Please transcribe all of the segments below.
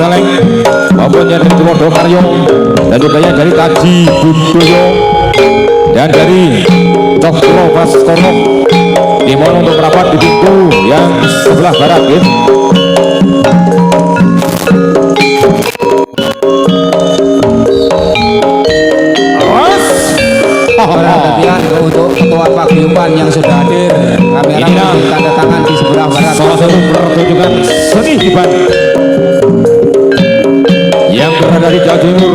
Celeng maupun yang dari Tuwodo Karyo dan juga yang dari Taji Budoyo dan dari Cokro Baskoro dimohon untuk merapat di pintu yang sebelah barat ya. Perhatian untuk ketua paguyuban yang sudah hadir, kami harap tanda tangan di sebelah barat. Salah satu pertunjukan seni hiburan yang berada di Jawa Timur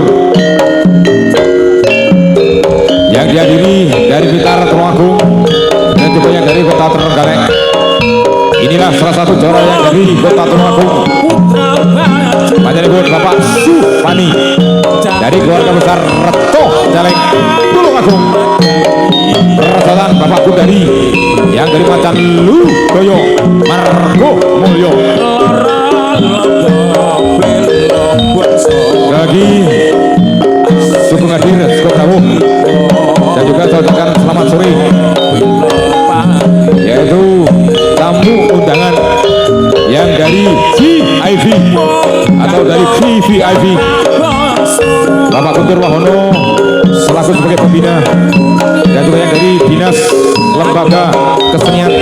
yang dihadiri dari Blitar, Tulungagung dan juga yang dari Kota Trenggalek. Inilah salah satu juara yang dari Kota Tulungagung, Panjenengan Bapak Supani dari keluarga besar Reto Celeng Tulungagung. Perjalanan Bapak Kundari yang dari Macan Ludoyo Margo Mulyo. Bagi Sugeng Hadir Sugeng Dawuh dan juga saudara selamat sore, yaitu tamu undangan yang dari VIP atau dari VVIP Bapak Guntur Wahono selaku sebagai pembina dan juga yang dari Dinas Lembaga Kesenian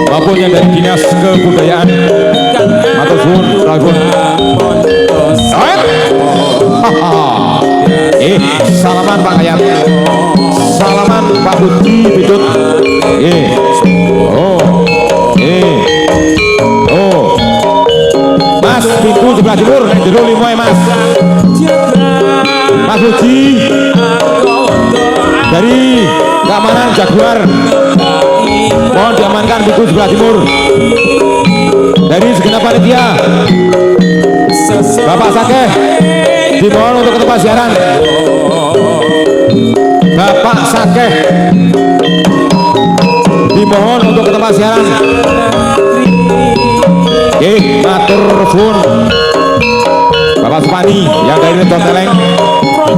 maupun yang dari Dinas Kebudayaan. Matur suwun rawuh. Salaman Pak Kayat, salaman Pak Budi Bidut. Mas pintu sebelah timur jero limo Mas. Mas Uji dari keamanan Jaguar mohon diamankan pintu sebelah timur. Dari segenap panitia Bapak Sakeh dimohon untuk ke tempat siaran. Bapak Sakeh dimohon untuk ke tempat siaran. Matur suwun Bapak Supani yang dari Reto Celeng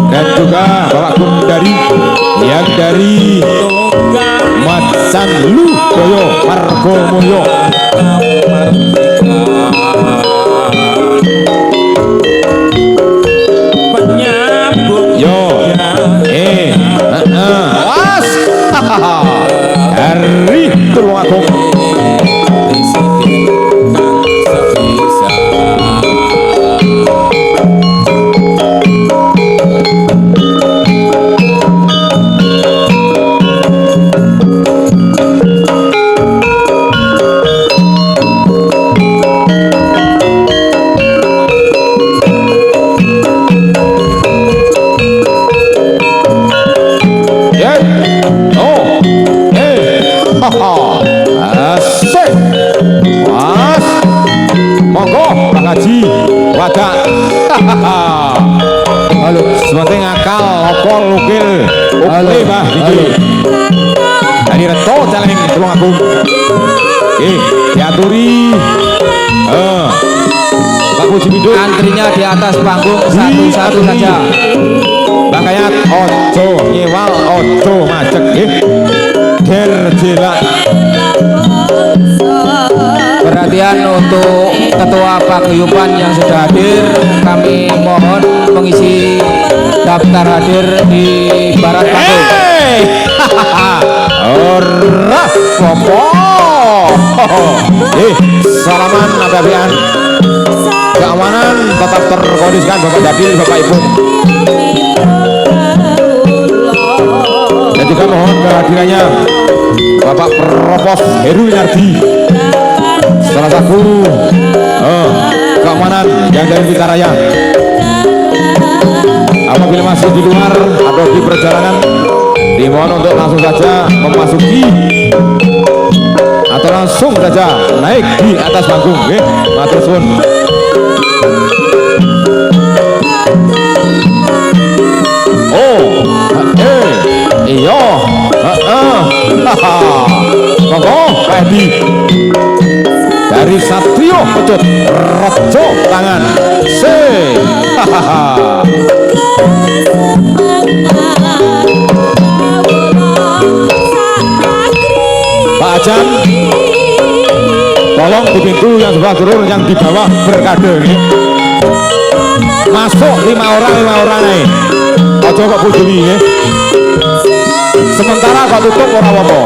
dan juga Bapak Kundari yang dari Macan Ludoyo Margo Mulyo. Was dari Tulungagung. Asik Mas monggo Pak Haji wadah. Halo sementing akal apa lukil oke Mbah iki dari Reto Celeng Tulungagung. Diaturi Pak Puji Biduk Antrinya di atas panggung satu-satu saja. Mbak Kayat ojo nyewal ojo macet derjelak. Perhatian untuk ketua paguyuban yang sudah hadir, kami mohon mengisi daftar hadir di barat panggung. Ora popo. Salaman ababian. Keamanan tetap terkondisikan Bapak Dadil, Bapak Ibu. Dan juga mohon kehadirannya Bapak Propos Heru Nardi, salah satu keamanan yang dari Blitaraya. Apabila masih di luar atau di perjalanan, dimohon untuk langsung saja memasuki atau langsung saja naik di atas panggung. Matur suwun. Iya, monggo Pak Edi dari Satrio Pecut Rejo Tangan Pak Ajan tolong di pintu yang sebelah turun yang di bawah berkade ini. Masuk 5 orang nih. Ojo kok bujuni ya. Sementara kok tutup orang apa.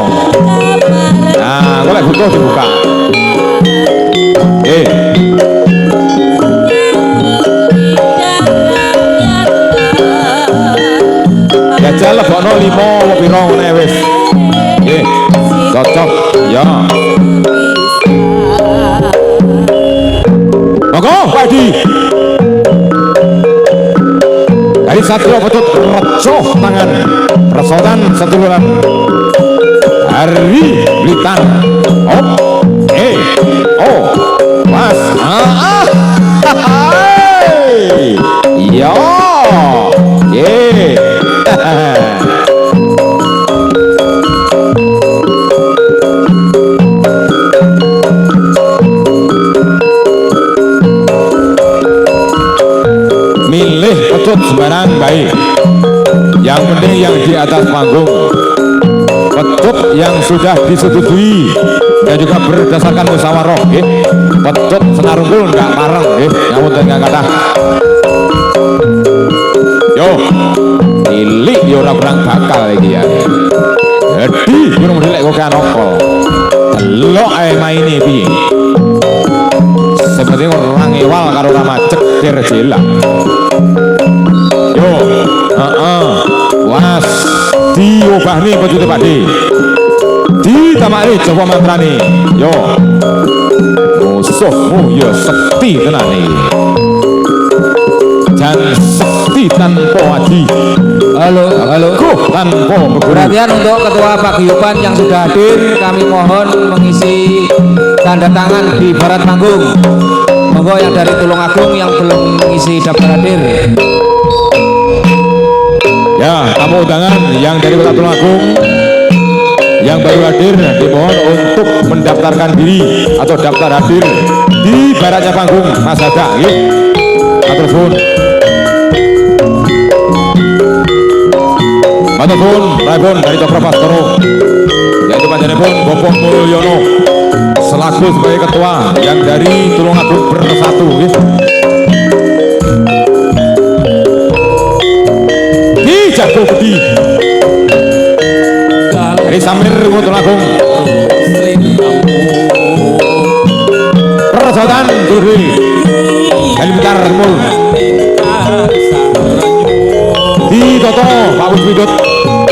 Nah, kalau butuh dibuka. Ya jalan bono 5 lebih rong wis. Cocok ya. Monggo Padi. Dari Satrio Petut Reco tangan Resodan Setuluran Hari Blitar. Mas. Yo. Milih pecut sembarang baik, yang penting yang di atas panggung, pecut yang sudah disetujui dan juga berdasarkan musyawarah, pecut senarungkul nggak pareng, namun dengan kata yo pilih yo orang bakal lagi ya. Jadi burung dilek kok kan apa delok ae maine piye. Seperti orang ewal karo rama ceker jelang. Yo, was diubah nih pecut Pakde. Ditamani coba mantrane. Yo, musuhmu yo sekti tenan nih. Dan sekti tanpa aji. Halo tanpa perhatian untuk ketua paguyuban yang sudah hadir, kami mohon mengisi tanda tangan di barat panggung. Monggo yang dari Tulungagung yang belum mengisi daftar hadir. Ya, tamu undangan yang dari Kota Tulungagung yang baru hadir dimohon untuk mendaftarkan diri atau daftar hadir di baratnya panggung Mas Haga. Maturnuwun. Maturnuwun, Praipun dari Cokro Baskoro, yaitu panjenenganipun Bapak Mulyono selaku sebagai ketua yang dari Tulungagung Bersatu. Di Jago Gede dari Samir Tulungagung Persaudan Duri dari Bentar Mul di Toto Pak Wiswidut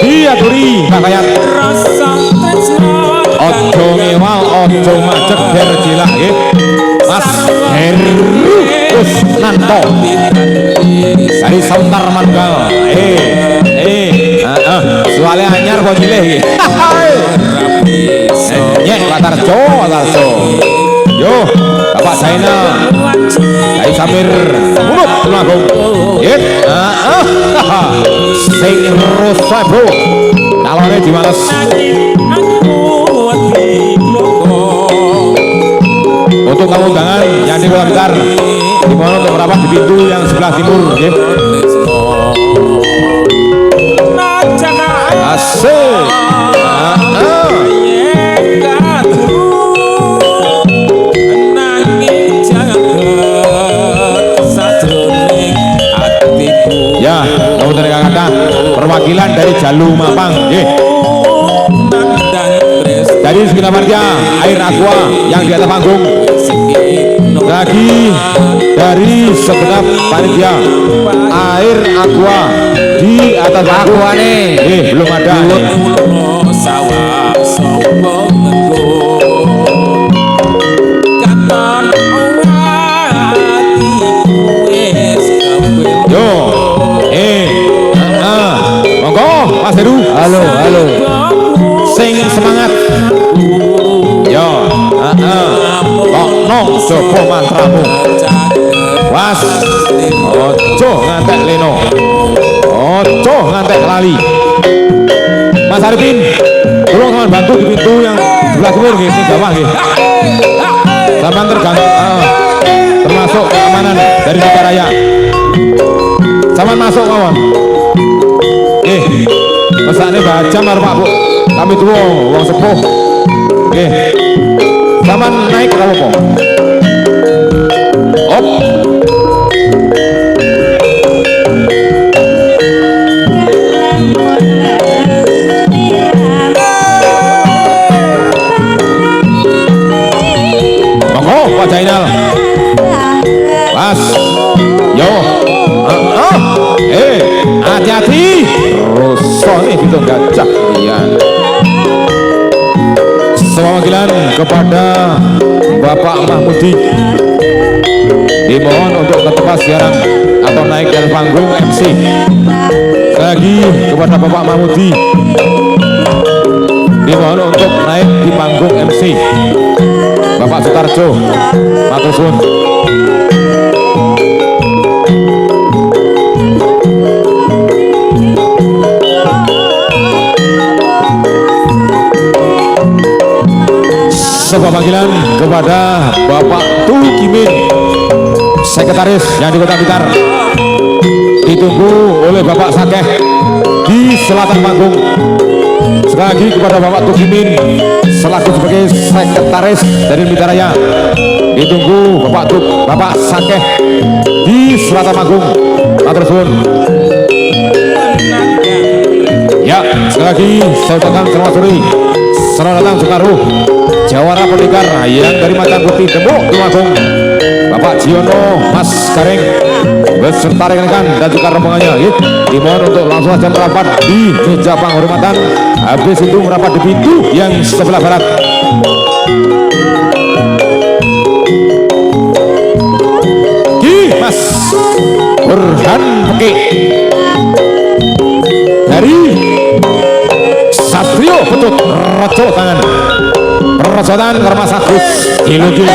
diaturi Pak Kayat. Ojo ngewal, ojo macet berjilak Mas Heru Kusnanto dari Sauntar Manggal. Soalnya anyar kok nyileh nyek Watarjo. Yo Bapak Zainal dari Samir Munut Tulungagung. Sing rusak bro calonnya dimales. Untuk tamu undangan yang di Kota Blitar dimohon untuk merapat di pintu yang sebelah timur. Asik. Ya, kamu dari kata perwakilan dari Jalu Mapang. Dari sekitar marga Air Aqua yang di atas panggung. Lagi dari segenap panitia Air Aqua di atas panggung nih. Belum ada. Yo, monggo Mas Heru. Halo. Sing semangat. Yo, kok nong Joko mantramu. Was, ojo ngantek leno, ojo ngantek lali. Mas Arifin, tolong kawan bantu di pintu yang sebelah timur nih, di bawah nih. Sampai termasuk keamanan dari Nikaraya. Sampai masuk kawan. Mesaknya baca marah Pak Bu. Kami tua, uang sepuh. zaman naik apa? Op. Monggo Pak Jainal. Pas. Yo. Hati-hati. Rusuh nih gitu gajah. Iya. Pemanggilan kepada Bapak Mahmudi dimohon untuk ke tempat siaran atau naik dari panggung MC. Lagi kepada Bapak Mahmudi dimohon untuk naik di panggung MC. Bapak Sutarjo, matur suwun. Sebuah panggilan kepada Bapak Tukimin, sekretaris yang di Kota Blitar, ditunggu oleh Bapak Sakeh di selatan panggung. Sekali lagi kepada Bapak Tukimin selaku sebagai sekretaris dari Blitar Raya, ditunggu Bapak Sakeh di selatan panggung. Matur suwun. Ya, sekali lagi saya ucapkan selamat sore, selamat datang Soekarno, jawara pendekar yang dari Macan Putih Tembok Tumanggung, Bapak Jiono Mas Gareng beserta rekan-rekan dan juga rombongannya. Dimohon untuk langsung saja merapat di meja penghormatan, habis itu merapat di pintu yang sebelah barat. Ki Mas Burhan Peki dari Satrio Putut Rojo Tangan Rojotan Kermas Agus Gilu-gilu.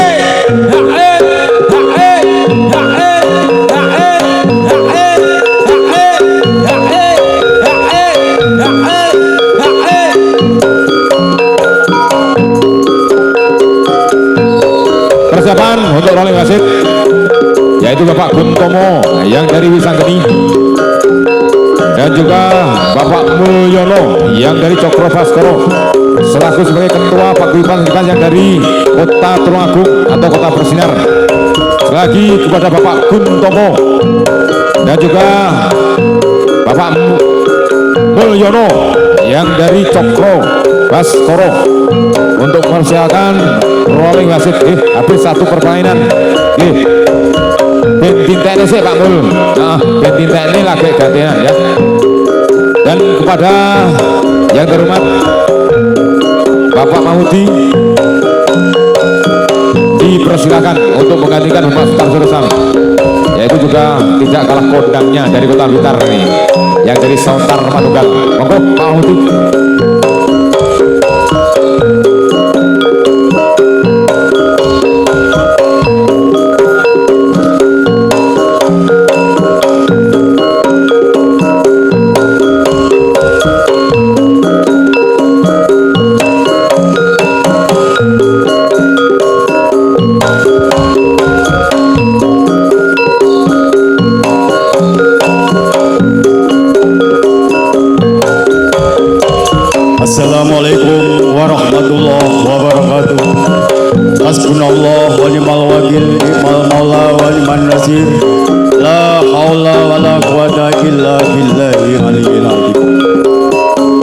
Persiapan untuk rolling wasit yaitu Bapak Guntomo yang dari Wisanggeni dan juga Bapak Mulyono yang dari Cokro Baskoro selaku sebagai ketua paguyuban yang dari Kota Tulungagung atau Kota Bersinar. Lagi kepada Bapak Guntomo dan juga Bapak Mulyono yang dari Cokro Baskoro untuk mempersiapkan rolling wasit. Habis satu permainan. Bentin teknis sih Pak Mul. Bentin teknis lagi gantian ya. Dan kepada yang terhormat Bapak Mahmudi dipersilakan untuk menggantikan Bapak Sutarjo Resam, yaitu juga tidak kalah kondangnya dari Kota Blitar ini yang dari Sontar Manunggal. Monggo Pak Mahmudi. Assalamualaikum warahmatullahi wabarakatuh. Hasbunallah wa ni'mal wakil, ni'mal maula wa ni'man nasir. La haula wa la quwata illa billahi aliyil azim.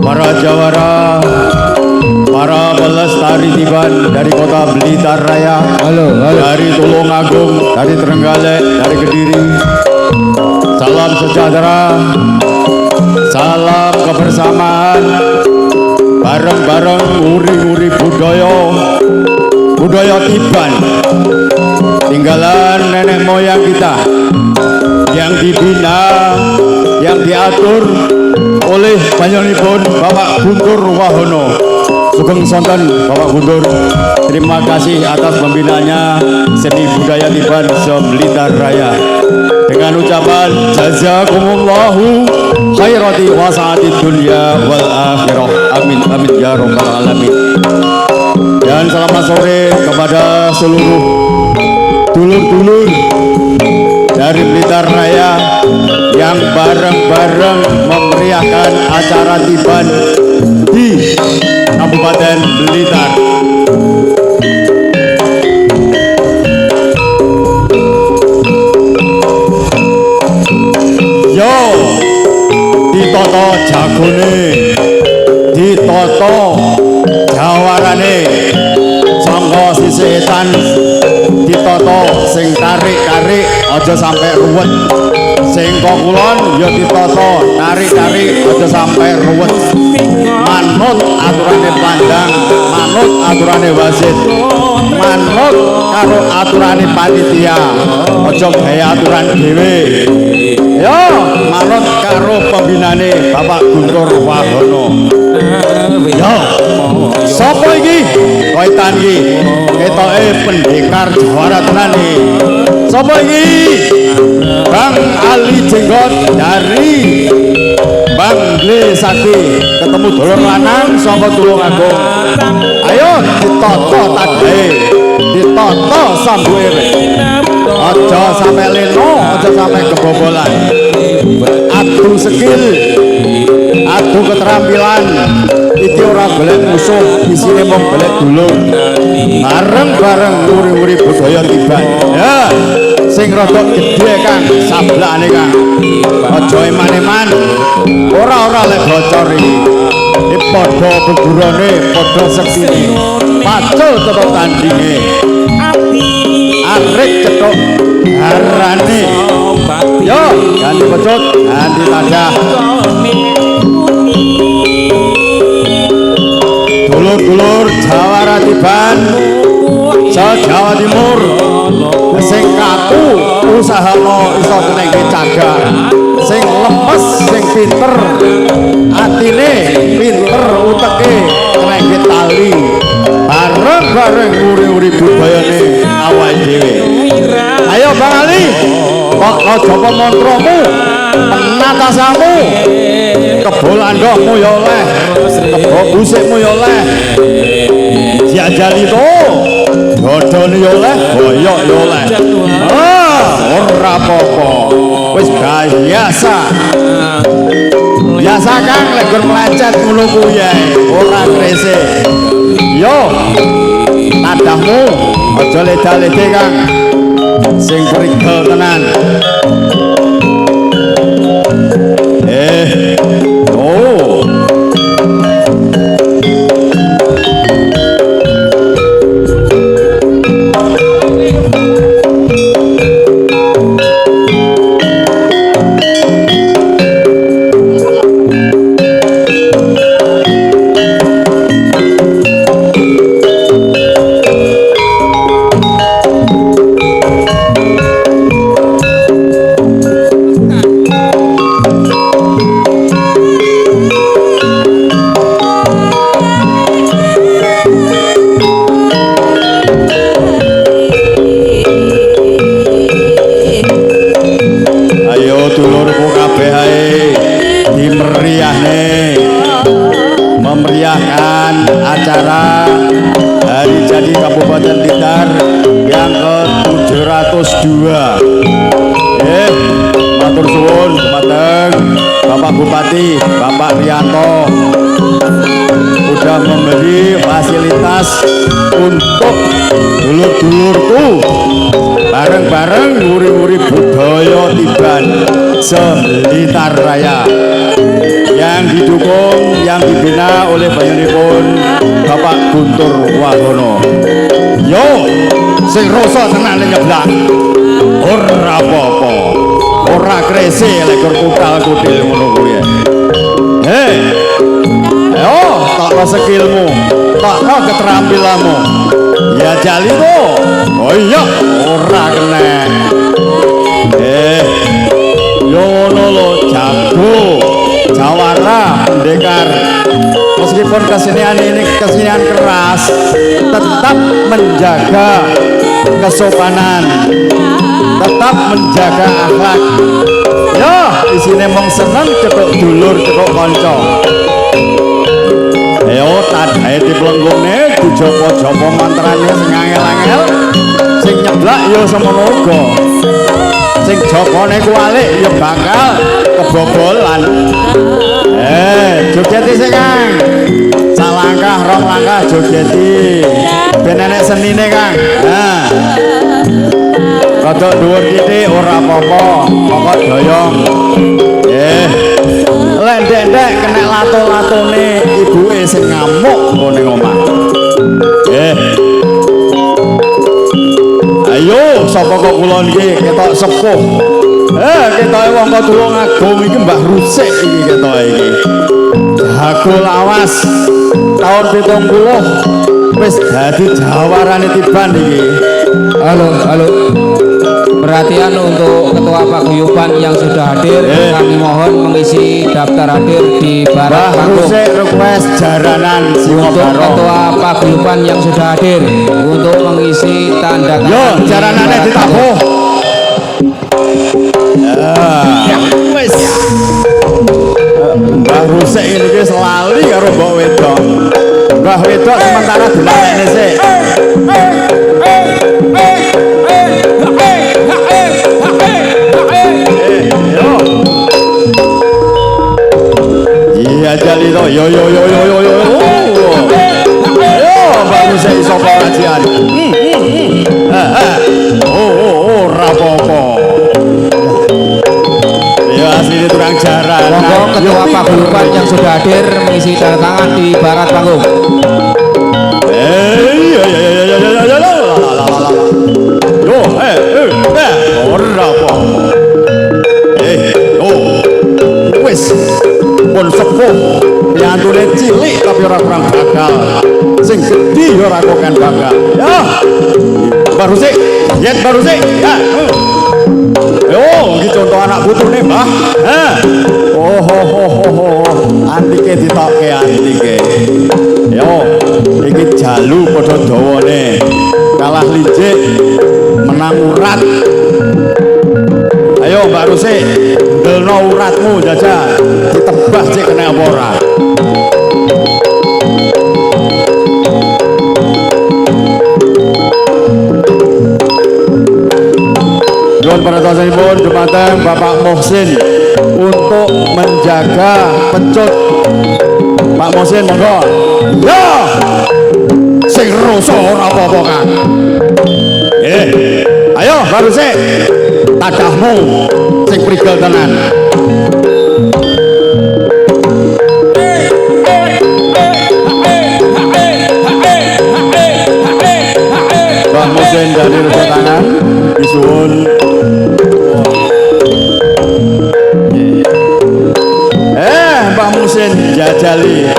Para jawara, para pelestari tiban dari Kota Blitar Raya, dari Tulungagung, dari Trenggalek, dari Kediri. Salam sejahtera, salam kebersamaan, bareng-bareng uri-uri budaya Tiban, tinggalan nenek moyang kita yang dibina, yang diatur oleh panjenenganipun Bapak Guntur Wahono. Sugeng sonten Bapak Guntur, terima kasih atas pembinaannya seni budaya Tiban se-Blitar Raya. Dengan ucapan jazakumullahu khairati wa sa'atid dunya wal akhirah. Amin amin ya rabbal alamin. Dan selamat sore kepada seluruh dulur-dulur dari Blitar Raya yang bareng-bareng memeriahkan acara Tiban di Kabupaten Blitar. anggone ditata jawarane sangka sisih etan ditata sing tarik-tarik aja sampe ruwet sing kulon ya ditata tarik-tarik aja sampe ruwet manut aturane pandang manut aturane wasit manut karo aturane panitia aja gawe aturan dhewe yo manut karo pembinane Bapak Guntur Wahono yo sapa iki kaitan iki ketoke pendekar jawara tenan iki sapa iki Bang Ali Jenggot dari Bang Le Sakti ketemu dulur lanang saka Tulungagung ayo ditata tadahe ditata sambuhe aja sampe leno aja sampe kebobolan adu skill adu keterampilan iki ora golek musuh isine mung golek dulur bareng-bareng uri-uri budaya Tiban ya sing rada gedhe Kang sablane Kang aja eman-eman ora lek bocor iki padha begurane padha sektine pacul tetep tandinge arek cetok harane yo ganti pecut ganti tadah dulur-dulur Jawara Tiban se-Jawa Timur sing kaku usahana iso kenenge cagak sing lemes sing pinter atine pinter uteke kenenge tali bareng-bareng uri-uri budayane awake dhewe ayo Bang Ali kok jaba mantramu penatasamu kebo landhokmu ya oleh kebo busikmu ya oleh diajali to dodone ya oleh boyok ya oleh ora apa-apa wis biasa biasa Kang lek gur melancet ngono kuwi ae ora kresik yo tadahmu aja leda-lede Kang sing prigel tenan oh memeriahkan acara hari jadi Kabupaten Blitar yang ke-702 matur suwun dumateng Bapak Bupati Bapak Rianto sudah memberi fasilitas untuk dulur-dulurku bareng-bareng nguri-nguri budaya Tiban se-Blitar Raya yang didukung, yang dibina oleh banyakipun Bapak Guntur Wahono. Yo, sing rasa tenan nyeblak, ora apa-apa, ora krese lek kutal kutil ngono kuwi. Yo, takno skillmu, takno keterampilanmu. Ya jali to. Oh iya, ora kena. Yo ngono lho, jago. Jawara pendekar meskipun kesenian ini kesenian keras tetap menjaga kesopanan tetap menjaga akhlak yo isine mong seneng cetok dulur cetok kanca ayo tadahe diplenggone dijopo-jopo mantrane sing angel-angel sing nyeblak yo semono uga sing jopone kualik ya bakal kebobolan jogeti sing Kang salangkah rong langkah jogeti ben enek senine Kang rada dhuwur titik ora apa-apa pokok doyong ndek-ndek kena lato-latone ibuke sing ngamuk ngene omah. Ayo sapa kok kula niki ketok sepuh. Ketoke wong kok tulung agung iki Mbah Rusik iki ketoke iki. Aku lawas tahun 70 wis dadi jawarane Tiban iki. Halo. Perhatian untuk ketua paguyuban yang sudah hadir, kami mohon mengisi daftar hadir di barat panggung. Request jaranan Untuk ketua paguyuban yang sudah hadir untuk mengisi tanda tangan. Yo, jaranane ditabuh. Ya, wis. Mbah Rusik ini wis lali karo mbok wedok. Mbah wedok sementara dilalekne sik. Iya jali to yo. Mbah Rusik iso pengajian. Ora apa-apa. Ya asline turang jaran. Monggo ketua paguyuban yang sudah hadir mengisi tanda tangan di barat panggung. Ora apa. Wis pun sepuh piantune cilik tapi ora kurang bakal. Sing gedhi ora kokan bakal. Ya. Baru sik, yen baru sik. Ya. Yo, iki contoh anak putune, Mbah. Antike ditokke antike. Yo, iki jalu padha dawane. Kalah licik menang urat. Ayo Mbak Rusik, ndelno uratmu jajal. Ditebah cek kena apa ora. Nuwun perhatianipun dumateng Bapak Muhsin untuk menjaga pecut. Pak Muhsin monggo. Ya. Sing rasa ora apa-apa, Kang. Ayo baru sik. Tadahmu sing prigel tenan. Pak Muhsin dari rasa tangan disuwun. Mbak Muhsin jajali.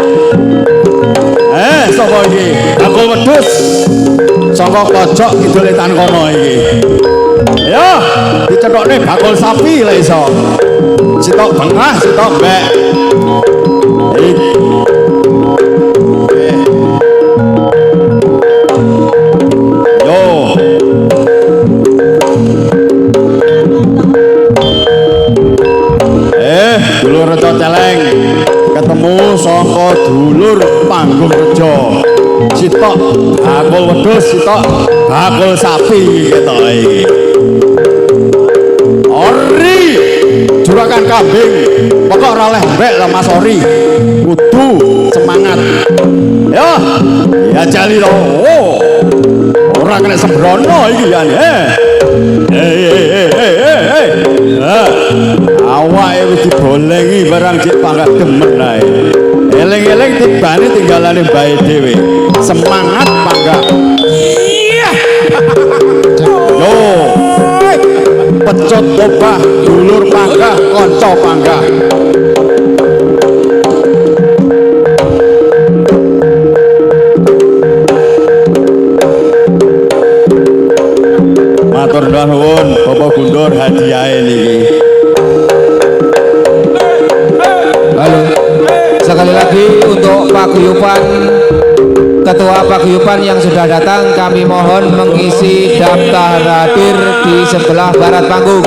Sapa iki? Bakul wedhus. Saka pojok kidul etan kono iki. Ya, dicethokne bakul sapi lek iso. Sitok bengah, sitok mbek. Yo. Dulur Reca Celeng ketemu saka dulur Panggung Reja. Sitok bakul wedhus, sitok bakul sapi ketok iki. Ori juragan kambing pokok ora oleh mbek lah Mas Ori. Kudu semangat. Ya jali to. Ora kena sembrono iki ya. Awake wis dibolengi barang cek pangkat demen ae. Eling-eling tibane tinggalane bae dhewe. Semangat pangga. Yo. Pecut obah dulur pangga kanca pangga. Matur nuwun Bapak Gundur hadiahe niki. Halo. Sekali lagi untuk paguyuban ketua paguyuban yang sudah datang, kami mohon mengisi daftar hadir di sebelah barat panggung.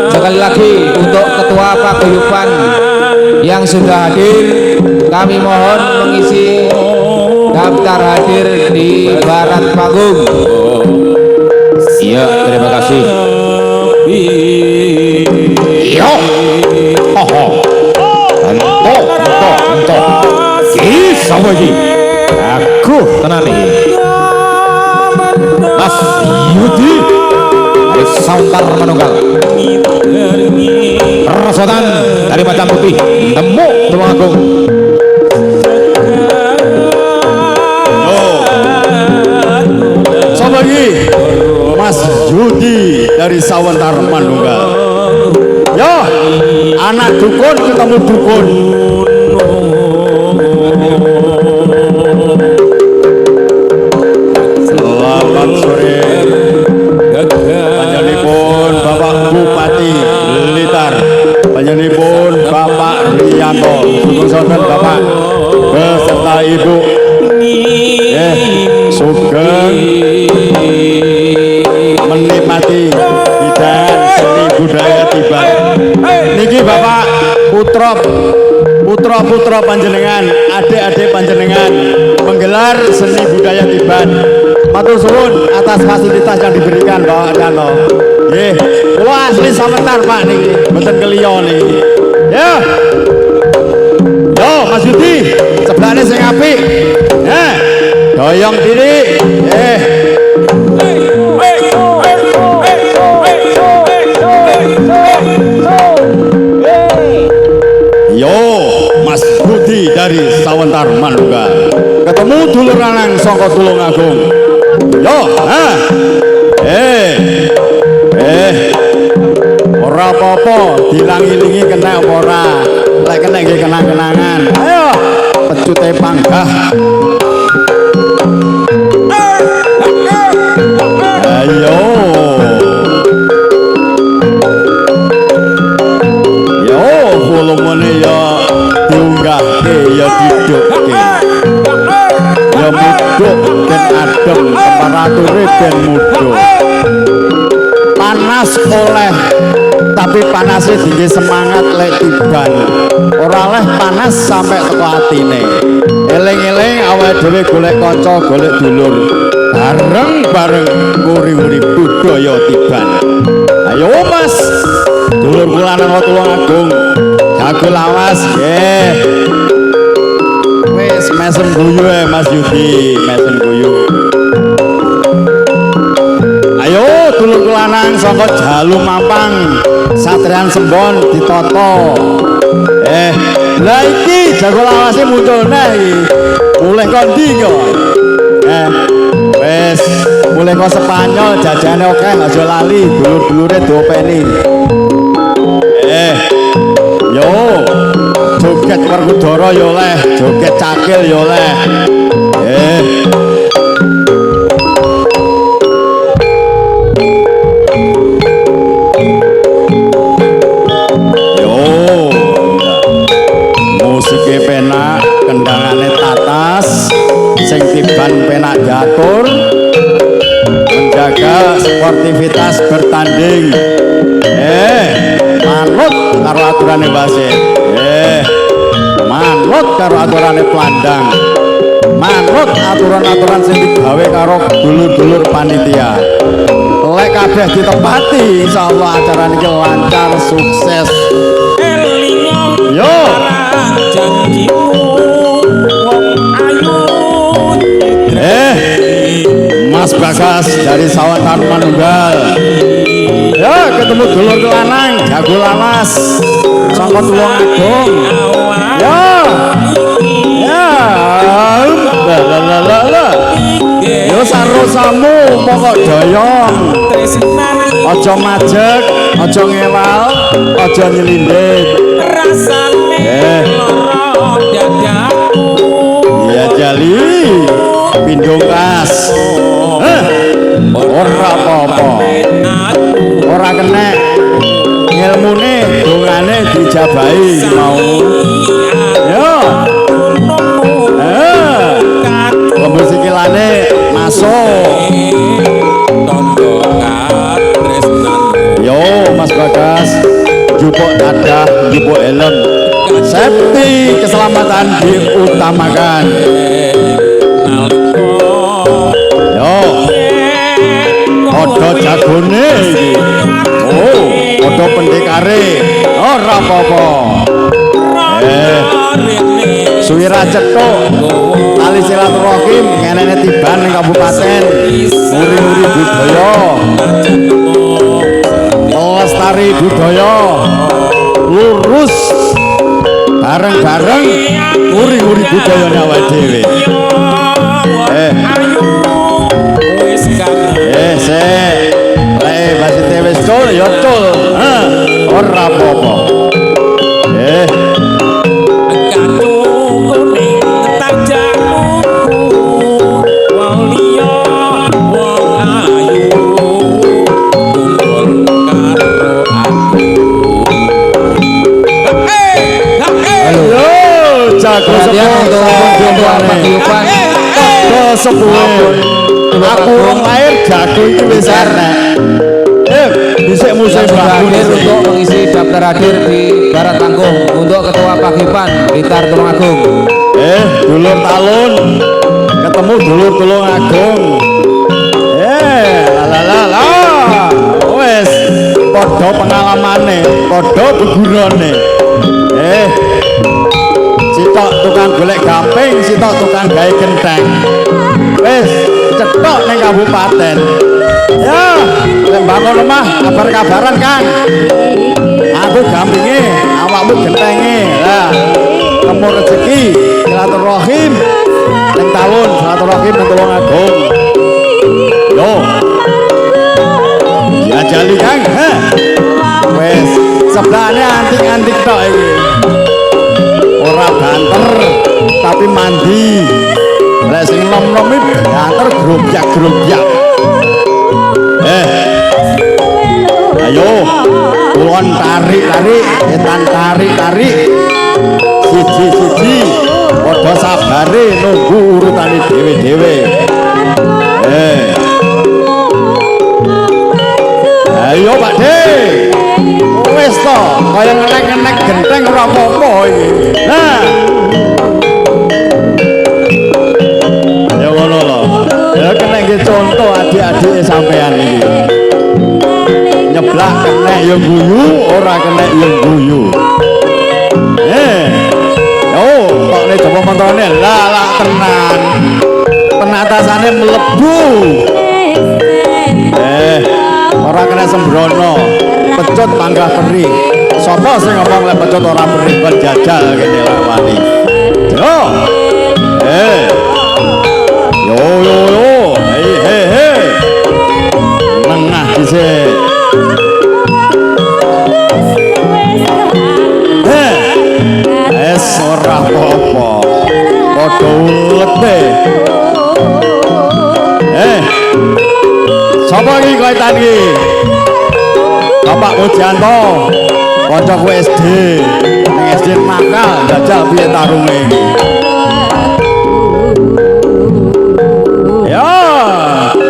Sekali lagi untuk ketua paguyuban yang sudah hadir, kami mohon mengisi daftar hadir di barat panggung. Iya, terima kasih. Yo. Entok. Ih, sapa iki? Aku tenan iki. Mas Yudi. Sauntar Manunggal. Rosotan dari Macan Putih Temu Tulungagung. Sapa iki? Mas Yudi dari Sawentar Manunggal. Yo, anak dukun ketemu dukun. Selamat sore. Panjenenganipun Bapak Bupati Blitar, panjenenganipun Bapak Riyanto, sugeng Bapak beserta Ibu. Sugeng menikmati hidangan seni budaya Tiban. Niki Bapak putra panjenengan, adik-adik panjenengan menggelar seni budaya Tiban. Matur suwun atas fasilitas yang diberikan Bapak Danto. Nggih, kula asli Sawentar Pak niki, mboten keliyo niki. Ya. Yo Mas Yudi, sebelahne sing apik. Doyong diri. Yo, Mas Budi dari Sawentar Manunggal. Ketemu dulur lanang saka Tulungagung. Yo, ora apa-apa, dilangi-lingi kena apa ora. Lek kena nggih kenang-kenangan. Ayo, pecute panggah. Ayo. Yo, volumene ya diunggahke ya didukke. Ya mudhuk ben adem, temperature ben mudhuk. Panas oleh tapi panasnya tinggi semangat lek Tiban. Ora oleh panas sampai teko atine. Eling-eling awake dhewe golek kanca, golek dulur. Bareng-bareng nguri-nguri budaya Tiban. Ayo Mas, dulur kula nang Tulungagung. Jago lawas nggih. Wis mesem guyu Mas Yudi, mesem guyu. Ayo dulur lanang saka Jalu Mampang, Satrian Sembon ditoto. Lah iki jago lawase muncul neh iki. Mulih kok ndi kok? Wes, mulih kok Spanyol jajane oke aja lali, dulur-dulure diopeni. Yo, joget Werkudara yo oleh, joget cakil yo oleh. Musike penak, kendangane tatas, sing Tiban penak diatur, menjaga sportivitas bertanding. Manut karo aturane wasit. Manut karo aturane pelandang. Manut aturan-aturan sing digawe karo dulur-dulur panitia. Lek kabeh ditepati, insyaallah acara niki lancar sukses. Yo. Mas Bagas dari Sawentar Manunggal. Ya, ketemu dulur lanang, jago lawas, saka Tulungagung. Ya. La. Yo sarosamu pokok doyong. Aja majek, aja ngewal, aja nyelindit. Ya jali pindho kas. Ora apa-apa. Ora kena ilmune dongane dijabahi mau. Yo. Lembu sikilane masuk. Yo Mas Bagas, jupuk dadah, jupuk helm. Safety, keselamatan diutamakan. Yo, podo jagone iki. Oh, podo pendekare. Ora apa-apa. Suwira cetuk tali silaturahim ngenene Tiban ning kabupaten. Muri-muri budaya. Lestari budaya. bareng-bareng uri-uri budayane awake dhewe. Sik. Maksudnya wis cul ya cul. Ora apa-apa. Perhatian untuk paguyuban aku wong lahir jago iki wis enek. Dhisik musim hadir untuk mengisi daftar hadir di Barat Tanggung untuk Ketua Paguyuban Blitar Tulungagung. Dulur talun ketemu dulur Tulungagung. La wis padha pengalamane, padha gugurane. Sitok tukang golek gamping, sitok tukang gawe genteng. Wis cetok ning kabupaten. Ya, lek bangun omah kabar-kabaran kan. Aku gampinge, awakmu gentenge. Lah, temu rezeki, silaturahim. Ning talun silaturahim ning Tulungagung. Yo. Ya jali Kang. Wis sebelahane antik-antik tok iki. Ora banter tapi mandi. Lek sing nom-nom iki banter grobyak-grobyak. Ayo kulon tarik-tarik, etan tarik-tarik. Siji-siji padha sabare nunggu urutane dhewe-dhewe. Ayo Pak De. Wis to, kaya ngenek-ngenek genteng ora apa-apa iki. Nah. Ya ngono lho. Ya kena nggih contoh adik-adik sampean iki. Nyeblak kena ya guyu, ora kena ya guyu. Yo, kok coba montone lah tenan. Penatasane mlebu. Ora kena sembrono. Pecut panggah perih. Sapa sing ngomong lek pecut ora perih kon jajal kene lawani. Yo. Yo. Hei. Nengah dhisik. Ora apa-apa. Padha ulete. Sapa iki kaitan iki? Bapak Mujanto, kancaku SD. Ning SD nakal, jajal piye tarunge. Ya,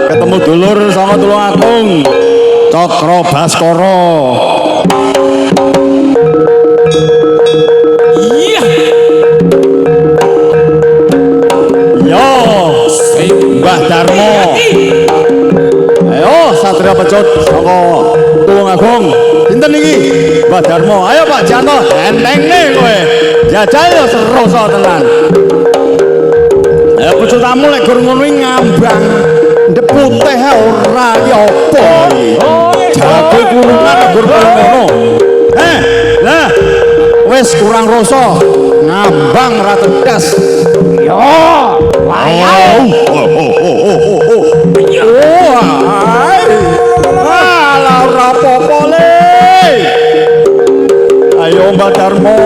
ketemu dulur sama Tulungagung. Cokro Baskara. Mbah Darmo. Ayo Satria Pecut saka Tulungagung. Pinten iki? Mbah Darmo. Ayo Pak Janto, entengne kowe. Jajal yo seroso tenan. Ayo pecut tamu lek gur ngono ngambang. Ndep putih ora ya apa iki. Jago kurungan gur ngono. Lah wis kurang rasa ngambang ra tegas. Yo, wayang. Alah ora apa-apa le. Ayo Mbak Darmo.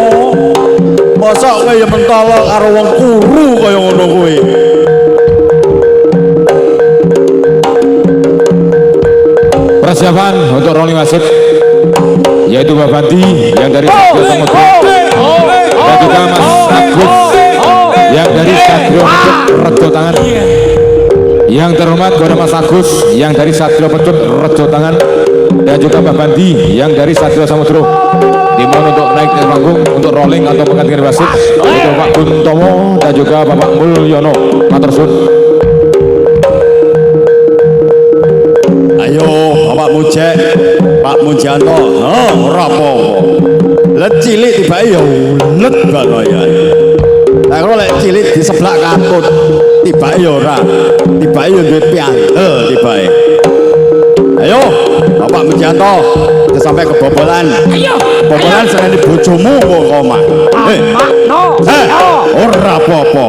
Mosok kowe ya mentolo karo wong kuru kaya ngono kowe. Persiapan untuk rolling wasit yaitu Mbak Banti yang dari Satrio Samudro dan juga Mas Agus yang dari Satrio Rejo Tangan. Yang terhormat kepada Mas Agus yang dari Satrio Pecut Rejo Tangan dan juga Mbak Banti yang dari Satrio Samudro. Dimohon untuk naik ke panggung untuk rolling atau menggantikan wasit yaitu Pak Guntomo dan juga Bapak Mulyono. Matur suwun. Ayo Bapak Mujek, Pak Mujanto. Ora apa-apa. Let cilik tibake ya ulet baloyan. Lah kalau lek cilik di sebelah katut tibake ya ora. Tibake ya duwe piantel tibake. Ayo Bapak Mujanto. aja sampai kebobolan. Ayo. Bobolan seneni bojomu kok, Mak. Mak no. Ora apa-apa.